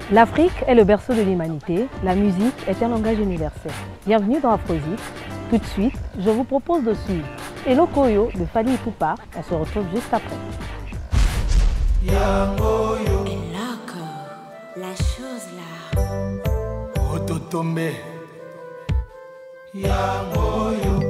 L'Afrique est le berceau de l'humanité, la musique est un langage universel. Bienvenue dans Afrozik. Tout de suite, je vous propose de suivre Hello Koyo de Fally Ipupa. On se retrouve juste après. Yangoyo, la chose là. Ototombe. Yangoyo.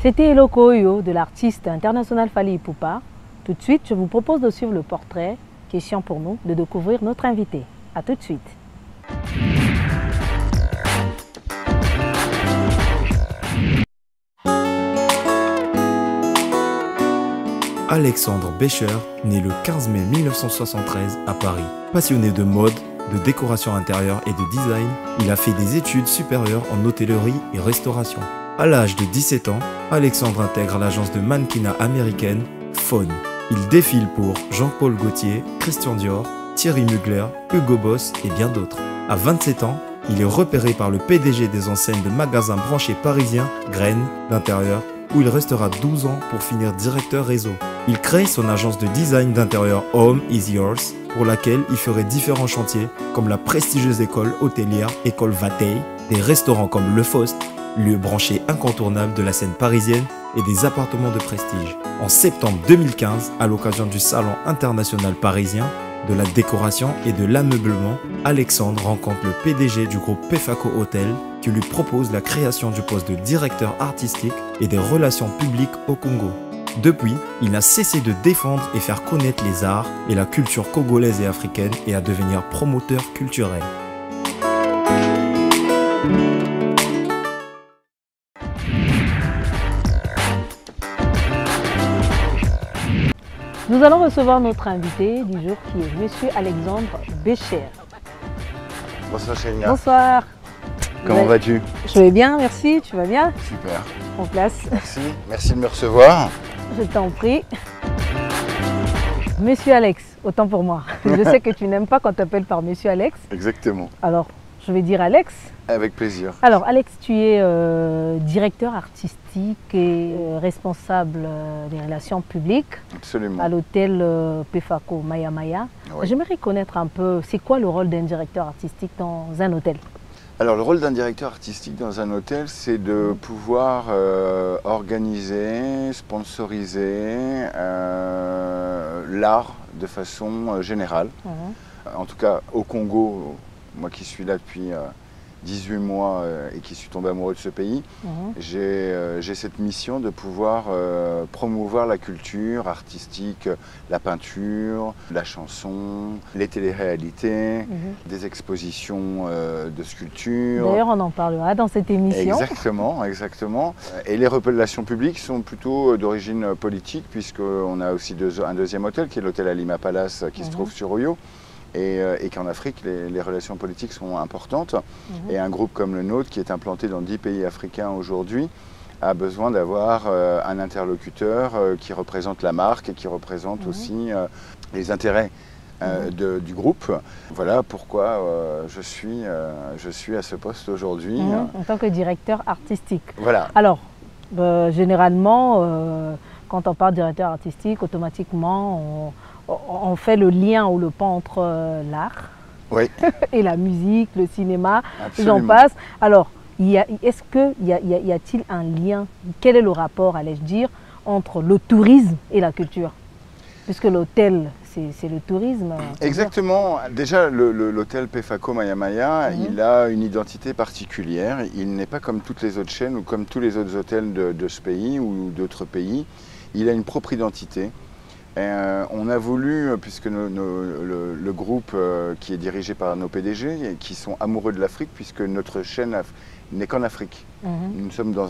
C'était Hello Koyo de l'artiste international Fally Ipupa. Tout de suite, je vous propose de suivre le portrait. Question pour nous de découvrir notre invité. A tout de suite. Alexandre Becher, né le 15 mai 1973 à Paris. Passionné de mode, de décoration intérieure et de design, il a fait des études supérieures en hôtellerie et restauration. À l'âge de 17 ans, Alexandre intègre l'agence de mannequinat américaine Fawn. Il défile pour Jean-Paul Gaultier, Christian Dior, Thierry Mugler, Hugo Boss et bien d'autres. À 27 ans, il est repéré par le PDG des enseignes de magasins branchés parisiens Graines d'intérieur, où il restera 12 ans pour finir directeur réseau. Il crée son agence de design d'intérieur Home is Yours, pour laquelle il ferait différents chantiers comme la prestigieuse école hôtelière École Vatey, des restaurants comme Le Faust, lieu branché incontournable de la scène parisienne et des appartements de prestige. En septembre 2015, à l'occasion du Salon international parisien, de la décoration et de l'ameublement, Alexandre rencontre le PDG du groupe Pefaco Hotel qui lui propose la création du poste de directeur artistique et des relations publiques au Congo. Depuis, il n'a cessé de défendre et faire connaître les arts et la culture congolaise et africaine et à devenir promoteur culturel. Nous allons recevoir notre invité du jour qui est Monsieur Alexandre Bécher. Bonsoir Chélia. Bonsoir. Comment vas-tu? Je vais bien, merci. Tu vas bien? Super. En place. Merci de me recevoir. Je t'en prie. Monsieur Alex, autant pour moi. Je sais que tu n'aimes pas quand tu t'appelles par Monsieur Alex. Exactement. Alors, je vais dire Alex. Avec plaisir. Alors, Alex, tu es directeur artistique et responsable des relations publiques. Absolument. À l'hôtel Pefaco Maya Maya. Oui. J'aimerais connaître un peu, c'est quoi le rôle d'un directeur artistique dans un hôtel? Alors le rôle d'un directeur artistique dans un hôtel, c'est de pouvoir organiser, sponsoriser l'art de façon générale. En tout cas au Congo, moi qui suis là depuis 18 mois et qui suis tombé amoureux de ce pays, j'ai cette mission de pouvoir promouvoir la culture artistique, la peinture, la chanson, les téléréalités, des expositions de sculpture. D'ailleurs, on en parlera dans cette émission. Exactement, exactement. Et les relations publiques sont plutôt d'origine politique, puisqu'on a aussi un deuxième hôtel, qui est l'hôtel Alima Palace, qui se trouve sur Oyo. Et qu'en Afrique, les relations politiques sont importantes. Et un groupe comme le nôtre, qui est implanté dans 10 pays africains aujourd'hui, a besoin d'avoir un interlocuteur qui représente la marque et qui représente aussi les intérêts du groupe. Voilà pourquoi je suis à ce poste aujourd'hui. En tant que directeur artistique. Voilà. Alors, généralement, quand on parle de directeur artistique, automatiquement, on fait le lien ou le pont entre l'art et la musique, le cinéma, j'en passe. Alors, est-ce qu'il y a-t-il un lien? Quel est le rapport, allais-je dire, entre le tourisme et la culture? Puisque l'hôtel, c'est le tourisme. Exactement. Déjà, l'hôtel Pefaco Maya Maya, il a une identité particulière. Il n'est pas comme toutes les autres chaînes ou comme tous les autres hôtels de ce pays ou d'autres pays. Il a une propre identité. On a voulu, puisque le groupe qui est dirigé par nos PDG, et qui sont amoureux de l'Afrique, puisque notre chaîne n'est qu'en Afrique. Nous sommes dans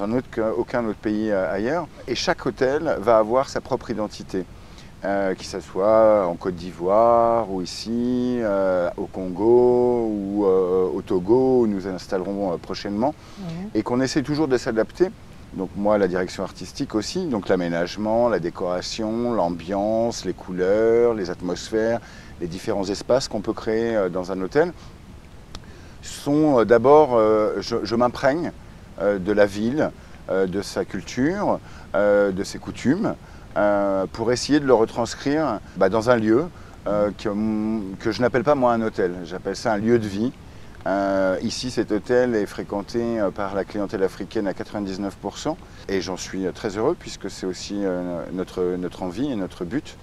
aucun autre pays ailleurs. Et chaque hôtel va avoir sa propre identité, que ce soit en Côte d'Ivoire, ou ici, au Congo, ou au Togo, où nous nous installerons prochainement. Et qu'on essaie toujours de s'adapter. Donc moi, la direction artistique aussi, donc l'aménagement, la décoration, l'ambiance, les couleurs, les atmosphères, les différents espaces qu'on peut créer dans un hôtel, sont d'abord, je m'imprègne de la ville, de sa culture, de ses coutumes, pour essayer de le retranscrire dans un lieu que je n'appelle pas moi un hôtel, j'appelle ça un lieu de vie. Ici, cet hôtel est fréquenté par la clientèle africaine à 99% et j'en suis très heureux puisque c'est aussi notre envie et notre but.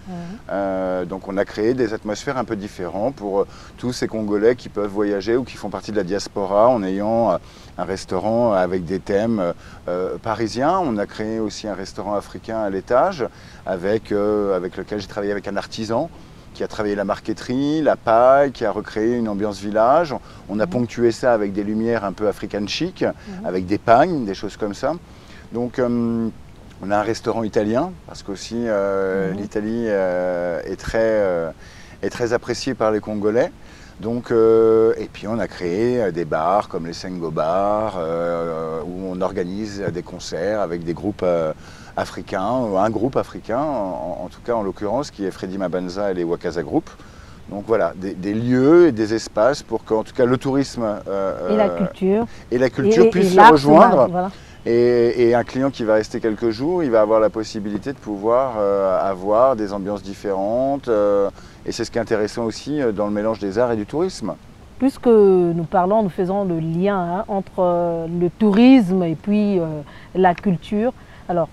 Donc on a créé des atmosphères un peu différentes pour tous ces Congolais qui peuvent voyager ou qui font partie de la diaspora en ayant un restaurant avec des thèmes parisiens. On a créé aussi un restaurant africain à l'étage avec lequel j'ai travaillé avec un artisan qui a travaillé la marqueterie, la paille, qui a recréé une ambiance village. On a ponctué ça avec des lumières un peu africaine chic, avec des pagnes, des choses comme ça. Donc on a un restaurant italien, parce qu'aussi l'Italie est très appréciée par les Congolais. Donc, et puis on a créé des bars comme les Sengo Bars, où on organise des concerts avec des groupes africains, ou un groupe africain, en tout cas en l'occurrence, qui est Freddy Mabanza et les Wakaza Group. Donc voilà, des lieux et des espaces pour qu'en tout cas le tourisme et la culture puissent se rejoindre. Voilà. Et un client qui va rester quelques jours, il va avoir la possibilité de pouvoir avoir des ambiances différentes. Et c'est ce qui est intéressant aussi dans le mélange des arts et du tourisme. Puisque nous faisons le lien entre le tourisme et puis la culture. Alors,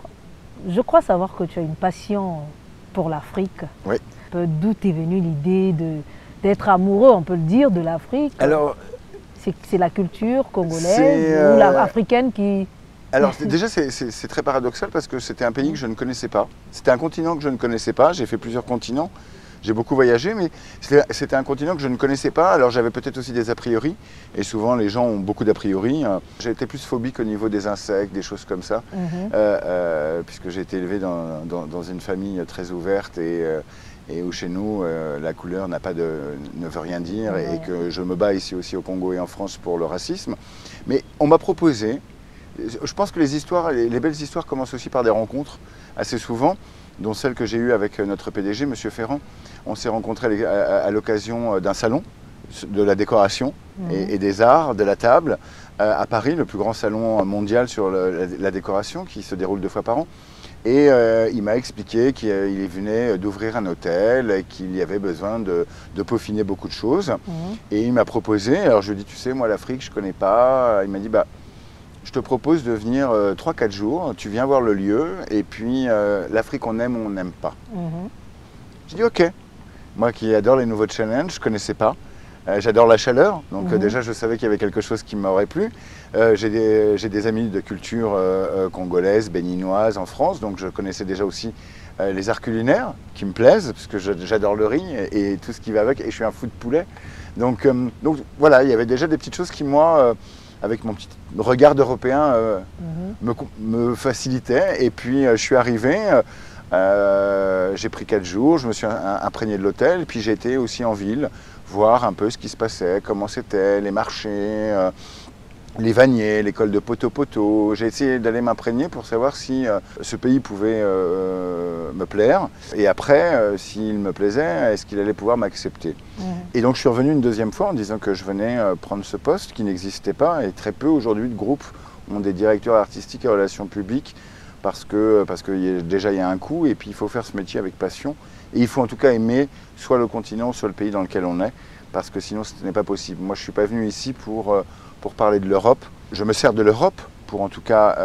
je crois savoir que tu as une passion pour l'Afrique. Oui. d'où est venue l'idée d'être amoureux, on peut le dire, de l'Afrique? Alors, c'est la culture congolaise ou africaine qui... Alors déjà c'est très paradoxal parce que c'était un pays que je ne connaissais pas. C'était un continent que je ne connaissais pas. J'ai fait plusieurs continents, j'ai beaucoup voyagé, mais c'était un continent que je ne connaissais pas. Alors j'avais peut-être aussi des a priori, et souvent les gens ont beaucoup d'a priori. J'ai été plus phobique au niveau des insectes, des choses comme ça, puisque j'ai été élevé dans une famille très ouverte et où chez nous la couleur ne veut rien dire, et que je me bats ici aussi au Congo et en France pour le racisme. Mais on m'a proposé. Je pense que les belles histoires commencent aussi par des rencontres, assez souvent, dont celle que j'ai eue avec notre PDG, M. Ferrand. On s'est rencontrés à l'occasion d'un salon de la décoration et des arts, de la table, à Paris, le plus grand salon mondial sur la décoration, qui se déroule 2 fois par an. Et il m'a expliqué qu'il venait d'ouvrir un hôtel et qu'il y avait besoin de peaufiner beaucoup de choses. Et il m'a proposé, alors je lui ai dit, tu sais, moi l'Afrique, je ne connais pas. Il m'a dit, bah, je te propose de venir 3-4 jours, tu viens voir le lieu, et puis l'Afrique on aime ou on n'aime pas. J'ai dit ok. Moi qui adore les nouveaux challenges, je ne connaissais pas. J'adore la chaleur, donc déjà je savais qu'il y avait quelque chose qui m'aurait plu. J'ai des amis de culture congolaise, béninoise en France, donc je connaissais déjà aussi les arts culinaires qui me plaisent, parce que j'adore le riz et tout ce qui va avec, et je suis un fou de poulet. Donc voilà, il y avait déjà des petites choses qui moi... avec mon petit regard d'Européen, me facilitait. Et puis je suis arrivé, j'ai pris 4 jours, je me suis imprégné de l'hôtel, puis j'ai été aussi en ville, voir un peu ce qui se passait, comment c'était, les marchés, les vanniers, l'école de Poto-Poto. J'ai essayé d'aller m'imprégner pour savoir si ce pays pouvait me plaire. Et après, s'il me plaisait, est-ce qu'il allait pouvoir m'accepter. Et donc je suis revenu une 2e fois en disant que je venais prendre ce poste qui n'existait pas. Et très peu aujourd'hui de groupes ont des directeurs artistiques et relations publiques parce que déjà il y a un coût et puis il faut faire ce métier avec passion. Et il faut en tout cas aimer soit le continent, soit le pays dans lequel on est, parce que sinon ce n'est pas possible. Moi je ne suis pas venu ici pour parler de l'Europe. Je me sers de l'Europe pour en tout cas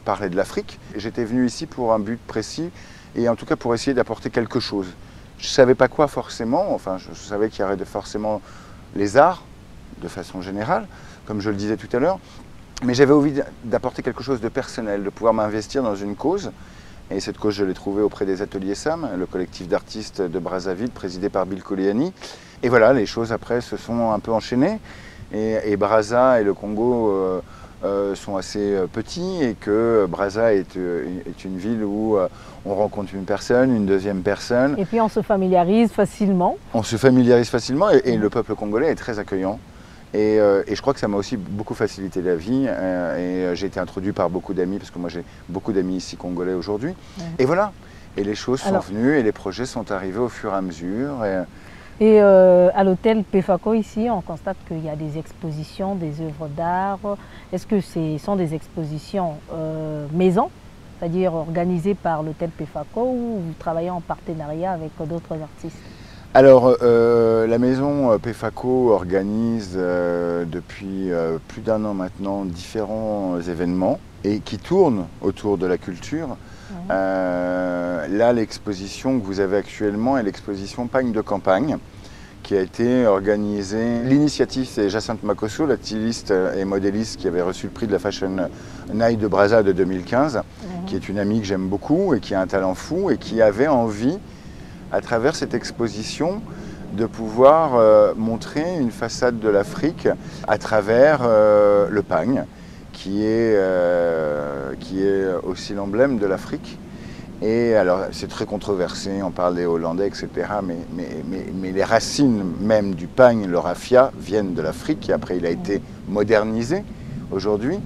parler de l'Afrique. J'étais venu ici pour un but précis et en tout cas pour essayer d'apporter quelque chose. Je ne savais pas quoi forcément, enfin je savais qu'il y aurait forcément les arts de façon générale, comme je le disais tout à l'heure, mais j'avais envie d'apporter quelque chose de personnel, de pouvoir m'investir dans une cause. Et cette cause, je l'ai trouvée auprès des Ateliers Sam, le collectif d'artistes de Brazzaville, présidé par Bill Koleani. Et voilà, les choses après se sont un peu enchaînées. Et Brazza et le Congo sont assez petits et que Brazza est une ville où on rencontre une personne, une 2e personne. Et puis on se familiarise facilement. On se familiarise facilement et le peuple congolais est très accueillant. Et je crois que ça m'a aussi beaucoup facilité la vie et j'ai été introduit par beaucoup d'amis, parce que moi j'ai beaucoup d'amis ici congolais aujourd'hui. Et voilà, et les choses sont venues et les projets sont arrivés au fur et à mesure. Et à l'hôtel Pefako ici, on constate qu'il y a des expositions, des œuvres d'art. Est-ce que ce sont des expositions maison, c'est-à-dire organisées par l'hôtel Pefako, ou vous travaillez en partenariat avec d'autres artistes? Alors, la maison Pefako organise depuis plus d'1 an maintenant différents événements et qui tournent autour de la culture. Là, l'exposition que vous avez actuellement est l'exposition Pagne de campagne, qui a été organisée. L'initiative, c'est Jacinthe Makosso, la styliste et modéliste qui avait reçu le prix de la Fashion Night de Brazza de 2015, qui est une amie que j'aime beaucoup et qui a un talent fou et qui avait envie, à travers cette exposition, de pouvoir montrer une façade de l'Afrique à travers le pagne, qui est aussi l'emblème de l'Afrique. Et alors, c'est très controversé, on parle des Hollandais, etc. Mais les racines même du pagne, le raffia, viennent de l'Afrique. Et après, il a été modernisé aujourd'hui.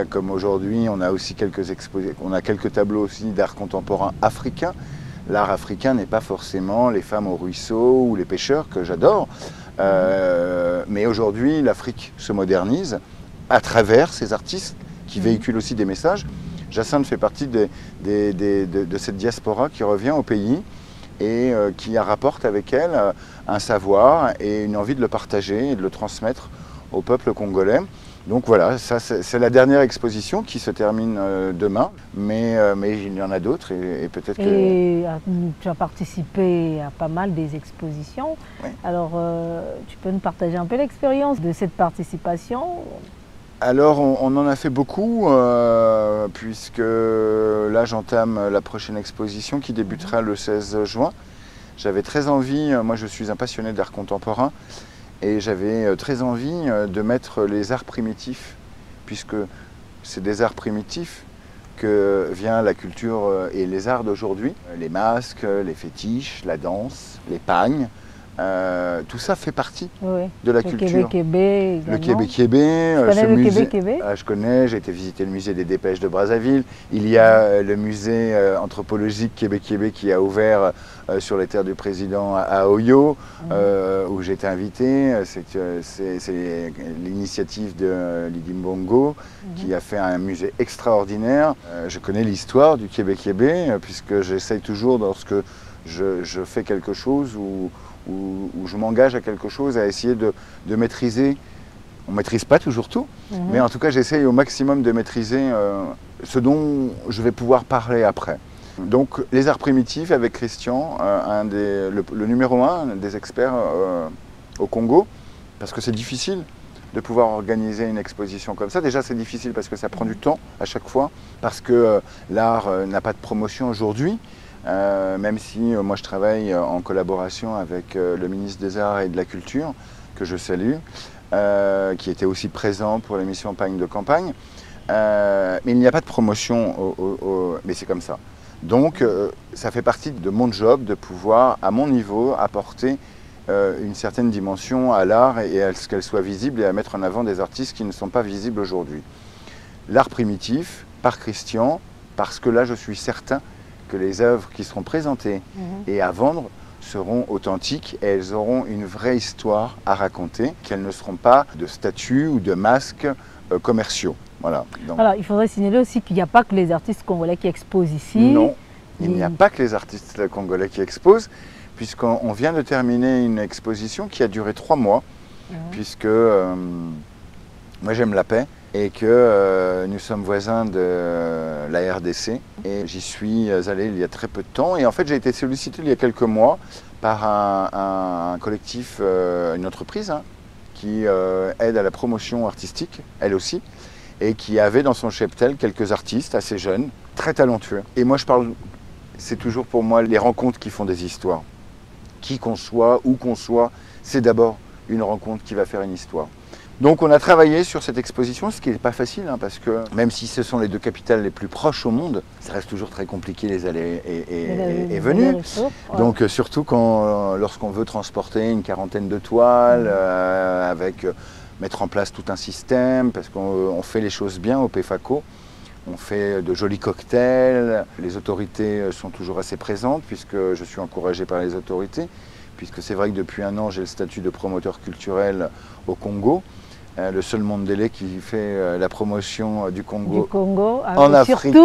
Comme aujourd'hui, on a aussi quelques tableaux aussi d'art contemporain africain. L'art africain n'est pas forcément les femmes au ruisseau ou les pêcheurs, que j'adore. Mais aujourd'hui, l'Afrique se modernise à travers ces artistes qui véhiculent aussi des messages. Jacinthe fait partie de cette diaspora qui revient au pays et qui rapporte avec elle un savoir et une envie de le partager et de le transmettre au peuple congolais. Donc voilà, ça c'est la dernière exposition qui se termine demain, mais il y en a d'autres et peut-être que... Et tu as participé à pas mal des expositions. Oui. Alors, tu peux nous partager un peu l'expérience de cette participation? Alors on en a fait beaucoup, puisque là j'entame la prochaine exposition qui débutera le 16 juin. J'avais très envie, moi je suis un passionné d'art contemporain, et j'avais très envie de mettre les arts primitifs, puisque c'est des arts primitifs que vient la culture et les arts d'aujourd'hui. Les masques, les fétiches, la danse, les pagnes, tout ça fait partie de la culture. Le Québec-Québec. Tu connais le Québec-Québec? Je connais, j'ai été visiter le musée des Dépêches de Brazzaville. Il y a le musée anthropologique Québec-Québec qui a ouvert sur les terres du président à Oyo, où j'ai été invité. C'est l'initiative de Lydie Mbongo qui a fait un musée extraordinaire. Je connais l'histoire du Québec-Québec puisque j'essaye toujours, lorsque je fais quelque chose où je m'engage à quelque chose, à essayer de maîtriser. On ne maîtrise pas toujours tout, mais en tout cas j'essaye au maximum de maîtriser ce dont je vais pouvoir parler après. Donc les arts primitifs avec Christian, le numéro 1 des experts au Congo, parce que c'est difficile de pouvoir organiser une exposition comme ça. Déjà c'est difficile parce que ça prend du temps à chaque fois, parce que l'art n'a pas de promotion aujourd'hui. Même si moi je travaille en collaboration avec le ministre des Arts et de la Culture, que je salue, qui était aussi présent pour l'émission Pagne de campagne. Mais il n'y a pas de promotion, mais c'est comme ça. Donc ça fait partie de mon job de pouvoir, à mon niveau, apporter une certaine dimension à l'art et à ce qu'elle soit visible et à mettre en avant des artistes qui ne sont pas visibles aujourd'hui. L'art primitif, par Christian, parce que là je suis certain que les œuvres qui seront présentées et à vendre seront authentiques et elles auront une vraie histoire à raconter, qu'elles ne seront pas de statues ou de masques commerciaux. Voilà. Donc, alors, il faudrait signaler aussi qu'il n'y a pas que les artistes congolais qui exposent ici. Non, il n'y a pas que les artistes congolais qui exposent, puisqu'on vient de terminer une exposition qui a duré 3 mois, puisque moi j'aime la paix, et que nous sommes voisins de la RDC. Et j'y suis allé il y a très peu de temps. Et en fait, j'ai été sollicité il y a quelques mois par un collectif, une entreprise, qui aide à la promotion artistique, elle aussi, et qui avait dans son cheptel quelques artistes assez jeunes, très talentueux. Et moi, je parle, c'est toujours pour moi les rencontres qui font des histoires. Qui qu'on soit, où qu'on soit, c'est d'abord une rencontre qui va faire une histoire. Donc on a travaillé sur cette exposition, ce qui n'est pas facile, parce que même si ce sont les 2 capitales les plus proches au monde, ça reste toujours très compliqué les allées et venues. Donc surtout lorsqu'on veut transporter une quarantaine de toiles, mettre en place tout un système, parce qu'on fait les choses bien au PFACO. On fait de jolis cocktails, les autorités sont toujours assez présentes puisque je suis encouragé par les autorités, puisque c'est vrai que depuis 1 an j'ai le statut de promoteur culturel au Congo. Le seul Mondélé qui fait la promotion du Congo en Afrique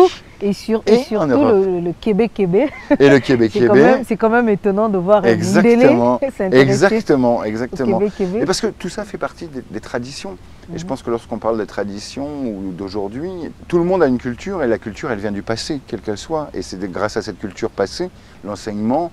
et surtout le Québec-Québec. Et le Québec-Québec. C'est quand même étonnant de voir exactement, exactement. Québec-Québec. Et parce que tout ça fait partie des traditions. Et je pense que lorsqu'on parle des traditions ou d'aujourd'hui, tout le monde a une culture et la culture elle vient du passé, quelle qu'elle soit. Et c'est grâce à cette culture passée, l'enseignement